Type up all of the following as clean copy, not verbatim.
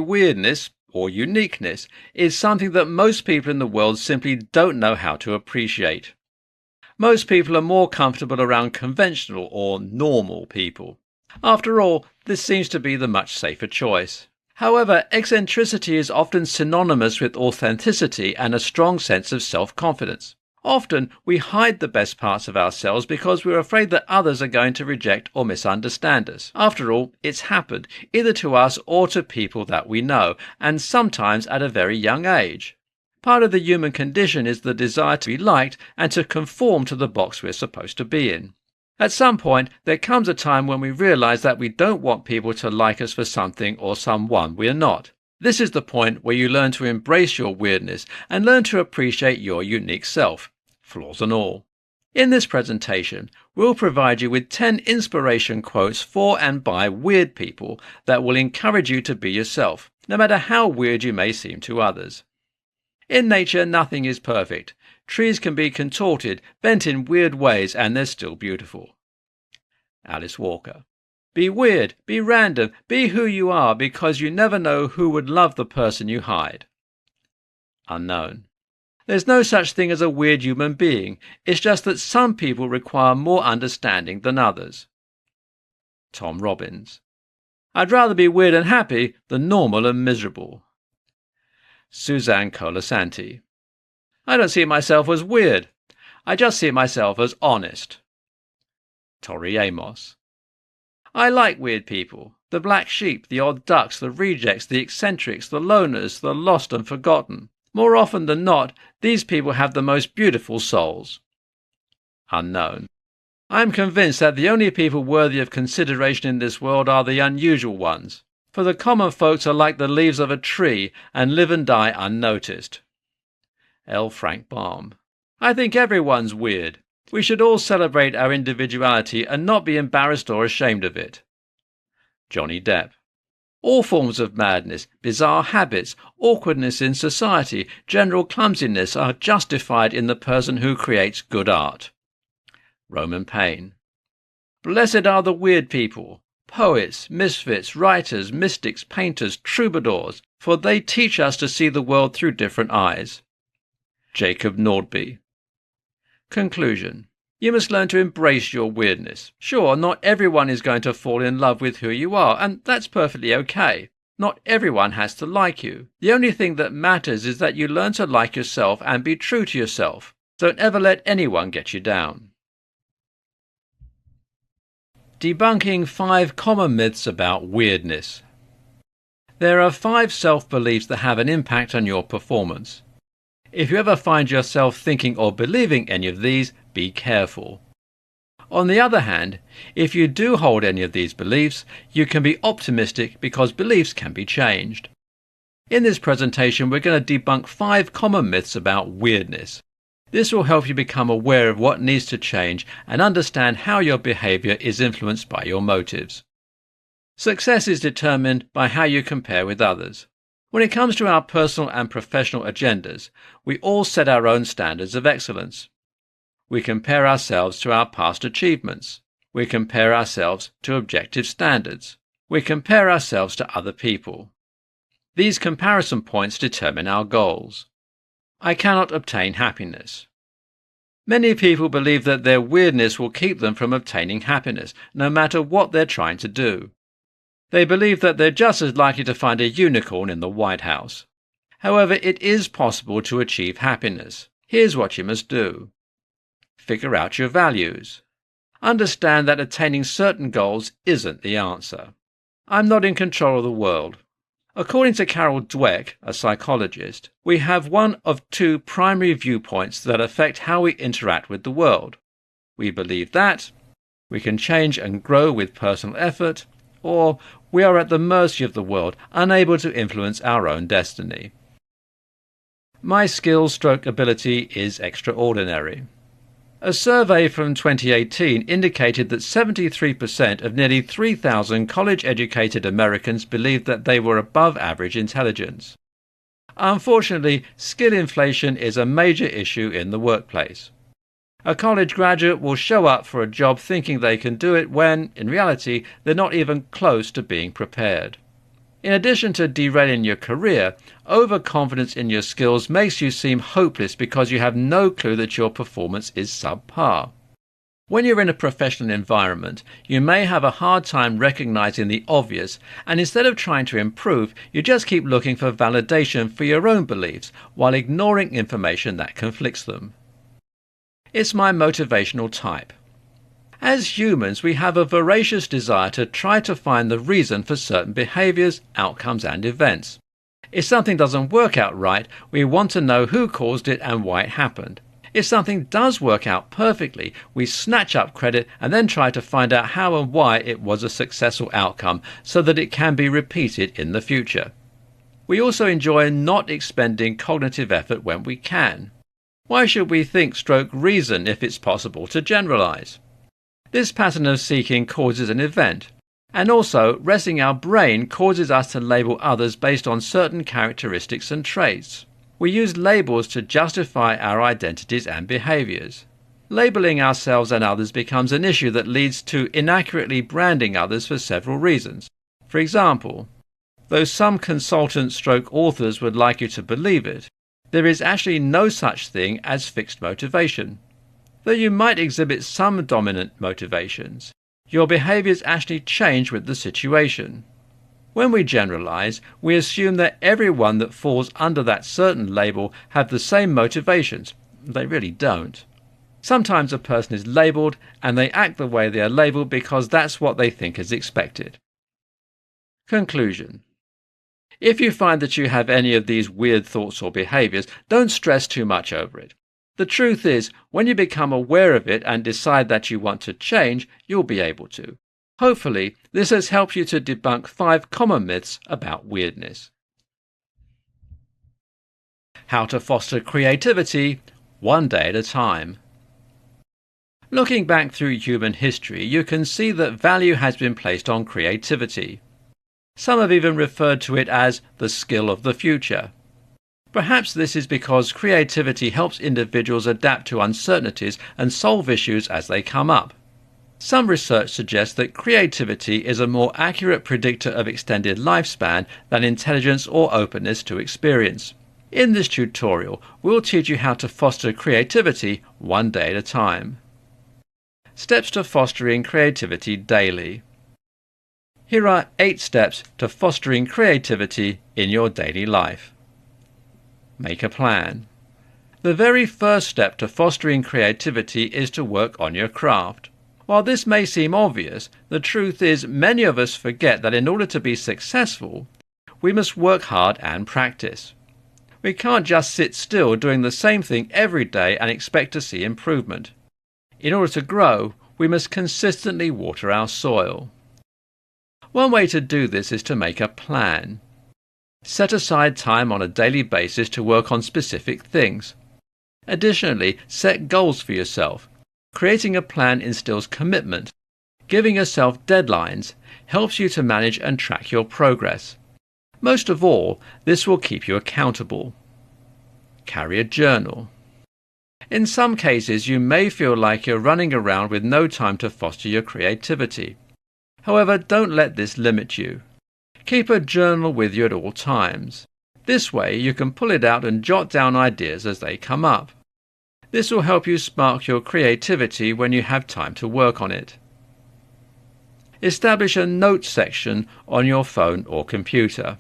Weirdness, or uniqueness, is something that most people in the world simply don't know how to appreciate. Most people are more comfortable around conventional or normal people. After all, this seems to be the much safer choice. However, eccentricity is often synonymous with authenticity and a strong sense of self-confidence. Often, we hide the best parts of ourselves because we're afraid that others are going to reject or misunderstand us. After all, it's happened, either to us or to people that we know, and sometimes at a very young age. Part of the human condition is the desire to be liked and to conform to the box we're supposed to be in. At some point, there comes a time when we realize that we don't want people to like us for something or someone we are not. This is the point where you learn to embrace your weirdness and learn to appreciate your unique self, flaws and all. In this presentation, we'll provide you with 10 inspiration quotes for and by weird people that will encourage you to be yourself, no matter how weird you may seem to others. In nature, nothing is perfect. Trees can be contorted, bent in weird ways, and they're still beautiful. Alice Walker. Be weird, be random, be who you are, because you never know who would love the person you hide. Unknown. There's no such thing as a weird human being. It's just that some people require more understanding than others. Tom Robbins. I'd rather be weird and happy than normal and miserable. Suzanne Colasanti. I don't see myself as weird. I just see myself as honest. Tori Amos. I like weird people. The black sheep, the odd ducks, the rejects, the eccentrics, the loners, the lost and forgotten. More often than not, these people have the most beautiful souls. Unknown. I am convinced that the only people worthy of consideration in this world are the unusual ones. For the common folks are like the leaves of a tree and live and die unnoticed. L. Frank Baum. I think everyone's weird. We should all celebrate our individuality and not be embarrassed or ashamed of it. Johnny Depp. All forms of madness, bizarre habits, awkwardness in society, general clumsiness are justified in the person who creates good art. Roman Payne. Blessed are the weird people, poets, misfits, writers, mystics, painters, troubadours, for they teach us to see the world through different eyes. Jacob Nordby. Conclusion. You must learn to embrace your weirdness. Sure, not everyone is going to fall in love with who you are, and that's perfectly okay. Not everyone has to like you. The only thing that matters is that you learn to like yourself and be true to yourself. Don't ever let anyone get you down. Debunking 5 common myths about weirdness. There are 5 self-beliefs that have an impact on your performance. If you ever find yourself thinking or believing any of these, be careful. On the other hand, if you do hold any of these beliefs, you can be optimistic because beliefs can be changed. In this presentation, we're going to debunk 5 common myths about weirdness. This will help you become aware of what needs to change and understand how your behavior is influenced by your motives. Success is determined by how you compare with others. When it comes to our personal and professional agendas, we all set our own standards of excellence. We compare ourselves to our past achievements. We compare ourselves to objective standards. We compare ourselves to other people. These comparison points determine our goals. I cannot obtain happiness. Many people believe that their weirdness will keep them from obtaining happiness, no matter what they're trying to do. They believe that they're just as likely to find a unicorn in the White House. However, it is possible to achieve happiness. Here's what you must do. Figure out your values. Understand that attaining certain goals isn't the answer. I'm not in control of the world. According to Carol Dweck, a psychologist, we have one of 2 primary viewpoints that affect how we interact with the world. We believe that we can change and grow with personal effort, or we are at the mercy of the world, unable to influence our own destiny. My skill/ability is extraordinary. A survey from 2018 indicated that 73% of nearly 3,000 college-educated Americans believed that they were above average intelligence. Unfortunately, skill inflation is a major issue in the workplace. A college graduate will show up for a job thinking they can do it when, in reality, they're not even close to being prepared. In addition to derailing your career, overconfidence in your skills makes you seem hopeless because you have no clue that your performance is subpar. When you're in a professional environment, you may have a hard time recognizing the obvious, and instead of trying to improve, you just keep looking for validation for your own beliefs while ignoring information that conflicts them. It's my motivational type. As humans, we have a voracious desire to try to find the reason for certain behaviors, outcomes, and events. If something doesn't work out right, we want to know who caused it and why it happened. If something does work out perfectly, we snatch up credit and then try to find out how and why it was a successful outcome so that it can be repeated in the future. We also enjoy not expending cognitive effort when we can. Why should we think/reason if it's possible to generalize? This pattern of seeking causes an event, and also resting our brain causes us to label others based on certain characteristics and traits. We use labels to justify our identities and behaviors. Labeling ourselves and others becomes an issue that leads to inaccurately branding others for several reasons. For example, though some consultants/authors would like you to believe it, there is actually no such thing as fixed motivation. Though you might exhibit some dominant motivations, your behaviors actually change with the situation. When we generalize, we assume that everyone that falls under that certain label have the same motivations. They really don't. Sometimes a person is labeled and they act the way they are labeled because that's what they think is expected. Conclusion. If you find that you have any of these weird thoughts or behaviors, don't stress too much over it. The truth is, when you become aware of it and decide that you want to change, you'll be able to. Hopefully, this has helped you to debunk 5 common myths about weirdness. How to foster creativity, one day at a time. Looking back through human history, you can see that value has been placed on creativity. Some have even referred to it as the skill of the future. Perhaps this is because creativity helps individuals adapt to uncertainties and solve issues as they come up. Some research suggests that creativity is a more accurate predictor of extended lifespan than intelligence or openness to experience. In this tutorial, we'll teach you how to foster creativity one day at a time. Steps to fostering creativity daily. Here are 8 steps to fostering creativity in your daily life. Make a plan. The very first step to fostering creativity is to work on your craft. While this may seem obvious, the truth is many of us forget that in order to be successful, we must work hard and practice. We can't just sit still doing the same thing every day and expect to see improvement. In order to grow, we must consistently water our soil. One way to do this is to make a plan. Set aside time on a daily basis to work on specific things. Additionally, set goals for yourself. Creating a plan instills commitment. Giving yourself deadlines helps you to manage and track your progress. Most of all, this will keep you accountable. Carry a journal. In some cases, you may feel like you're running around with no time to foster your creativity. However, don't let this limit you. Keep a journal with you at all times. This way you can pull it out and jot down ideas as they come up. This will help you spark your creativity when you have time to work on it. Establish a notes section on your phone or computer.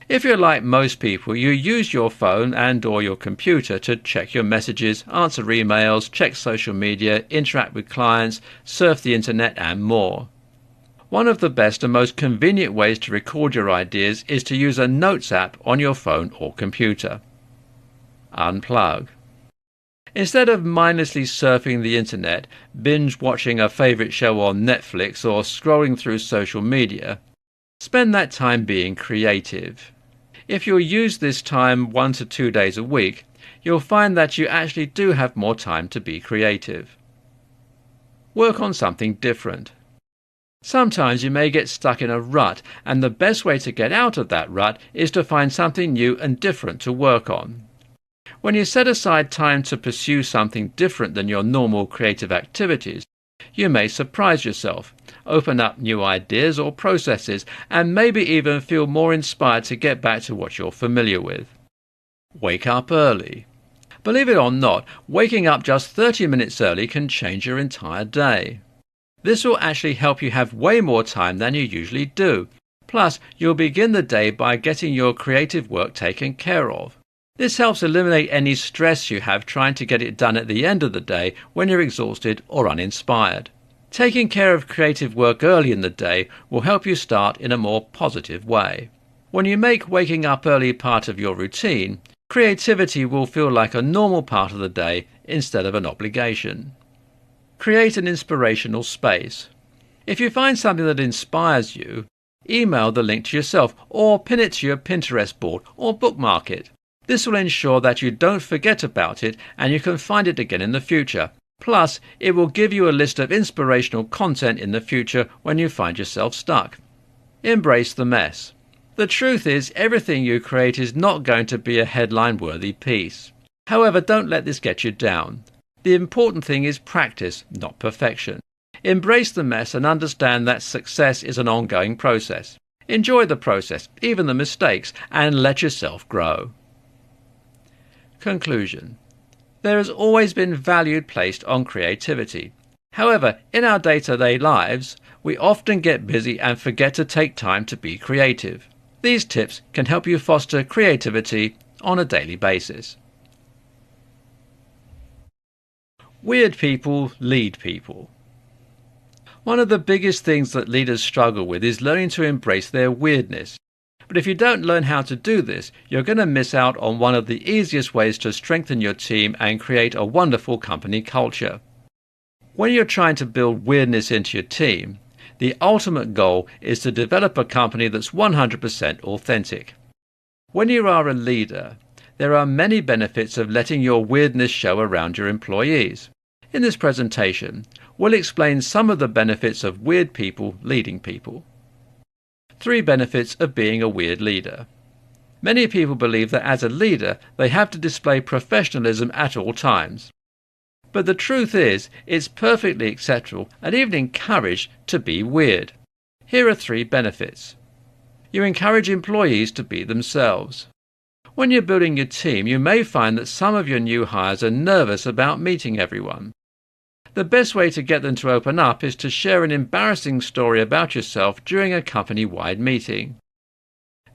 If you're like most people, you use your phone and/or your computer to check your messages, answer emails, check social media, interact with clients, surf the internet and more. One of the best and most convenient ways to record your ideas is to use a notes app on your phone or computer. Unplug. Instead of mindlessly surfing the internet, binge watching a favourite show on Netflix or scrolling through social media, spend that time being creative. If you'll use this time 1 to 2 days a week, you'll find that you actually do have more time to be creative. Work on something different. Sometimes you may get stuck in a rut, and the best way to get out of that rut is to find something new and different to work on. When you set aside time to pursue something different than your normal creative activities, You may surprise yourself, open up new ideas or processes, and maybe even feel more inspired to get back to what you're familiar with. Wake up early. Believe it or not, waking up just 30 minutes early can change your entire day. This will actually help you have way more time than you usually do. Plus, you'll begin the day by getting your creative work taken care of. This helps eliminate any stress you have trying to get it done at the end of the day when you're exhausted or uninspired. Taking care of creative work early in the day will help you start in a more positive way. When you make waking up early part of your routine, creativity will feel like a normal part of the day instead of an obligation. Create an inspirational space. If you find something that inspires you, email the link to yourself or pin it to your Pinterest board or bookmark it. This will ensure that you don't forget about it and you can find it again in the future. Plus, it will give you a list of inspirational content in the future when you find yourself stuck. Embrace the mess. The truth is, everything you create is not going to be a headline-worthy piece. However, don't let this get you down. The important thing is practice, not perfection. Embrace the mess and understand that success is an ongoing process. Enjoy the process, even the mistakes, and let yourself grow. Conclusion. There has always been value placed on creativity. However, in our day-to-day lives, we often get busy and forget to take time to be creative. These tips can help you foster creativity on a daily basis. Weird people lead people. One of the biggest things that leaders struggle with is learning to embrace their weirdness. But if you don't learn how to do this, you're going to miss out on one of the easiest ways to strengthen your team and create a wonderful company culture. When you're trying to build weirdness into your team, the ultimate goal is to develop a company that's 100% authentic. When you are a leader, there are many benefits of letting your weirdness show around your employees. In this presentation, we'll explain some of the benefits of weird people leading people. 3 benefits of being a weird leader. Many people believe that as a leader, they have to display professionalism at all times. But the truth is, it's perfectly acceptable and even encouraged to be weird. Here are 3 benefits. You encourage employees to be themselves. When you're building your team, you may find that some of your new hires are nervous about meeting everyone. The best way to get them to open up is to share an embarrassing story about yourself during a company-wide meeting.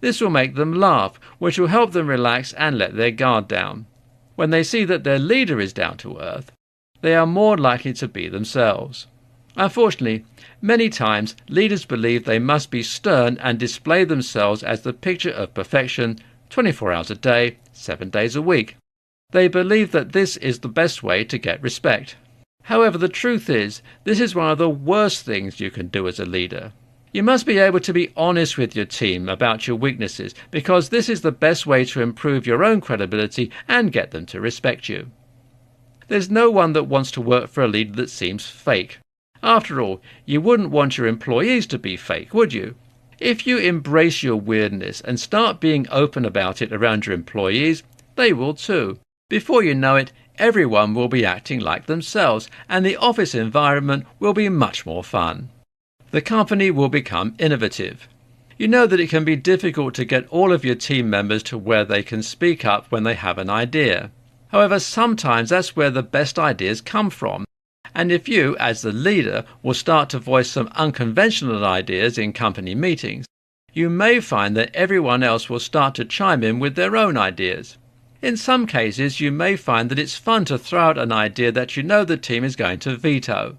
This will make them laugh, which will help them relax and let their guard down. When they see that their leader is down to earth, they are more likely to be themselves. Unfortunately, many times leaders believe they must be stern and display themselves as the picture of perfection 24 hours a day, 7 days a week. They believe that this is the best way to get respect. However, the truth is, this is one of the worst things you can do as a leader. You must be able to be honest with your team about your weaknesses, because this is the best way to improve your own credibility and get them to respect you. There's no one that wants to work for a leader that seems fake. After all, you wouldn't want your employees to be fake, would you? If you embrace your weirdness and start being open about it around your employees, they will too. Before you know it, everyone will be acting like themselves, and the office environment will be much more fun. The company will become innovative. You know that it can be difficult to get all of your team members to where they can speak up when they have an idea. However, sometimes that's where the best ideas come from. And if you, as the leader, will start to voice some unconventional ideas in company meetings, you may find that everyone else will start to chime in with their own ideas. In some cases, you may find that it's fun to throw out an idea that you know the team is going to veto.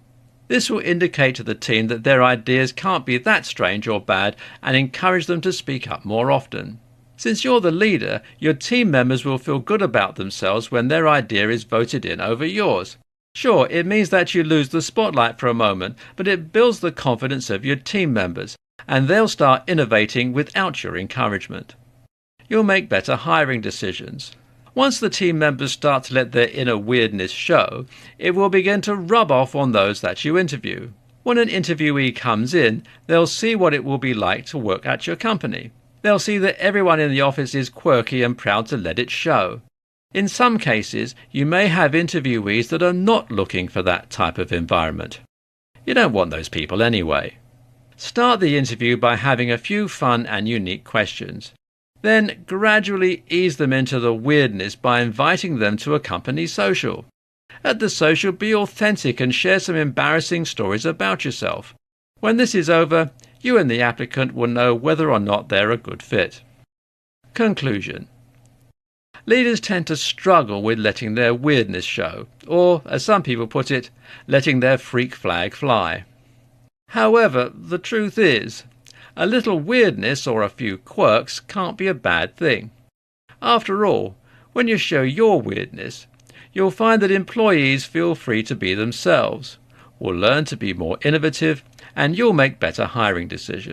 This will indicate to the team that their ideas can't be that strange or bad and encourage them to speak up more often. Since you're the leader, your team members will feel good about themselves when their idea is voted in over yours. Sure, it means that you lose the spotlight for a moment, but it builds the confidence of your team members, and they'll start innovating without your encouragement. You'll make better hiring decisions. Once the team members start to let their inner weirdness show, it will begin to rub off on those that you interview. When an interviewee comes in, they'll see what it will be like to work at your company. They'll see that everyone in the office is quirky and proud to let it show. In some cases, you may have interviewees that are not looking for that type of environment. You don't want those people anyway. Start the interview by having a few fun and unique questions. Then gradually ease them into the weirdness by inviting them to a company social. At the social, be authentic and share some embarrassing stories about yourself. When this is over, you and the applicant will know whether or not they're a good fit. Conclusion. Leaders tend to struggle with letting their weirdness show, or, as some people put it, letting their freak flag fly. However, the truth is, a little weirdness or a few quirks can't be a bad thing. After all, when you show your weirdness, you'll find that employees feel free to be themselves, will learn to be more innovative, and you'll make better hiring decisions.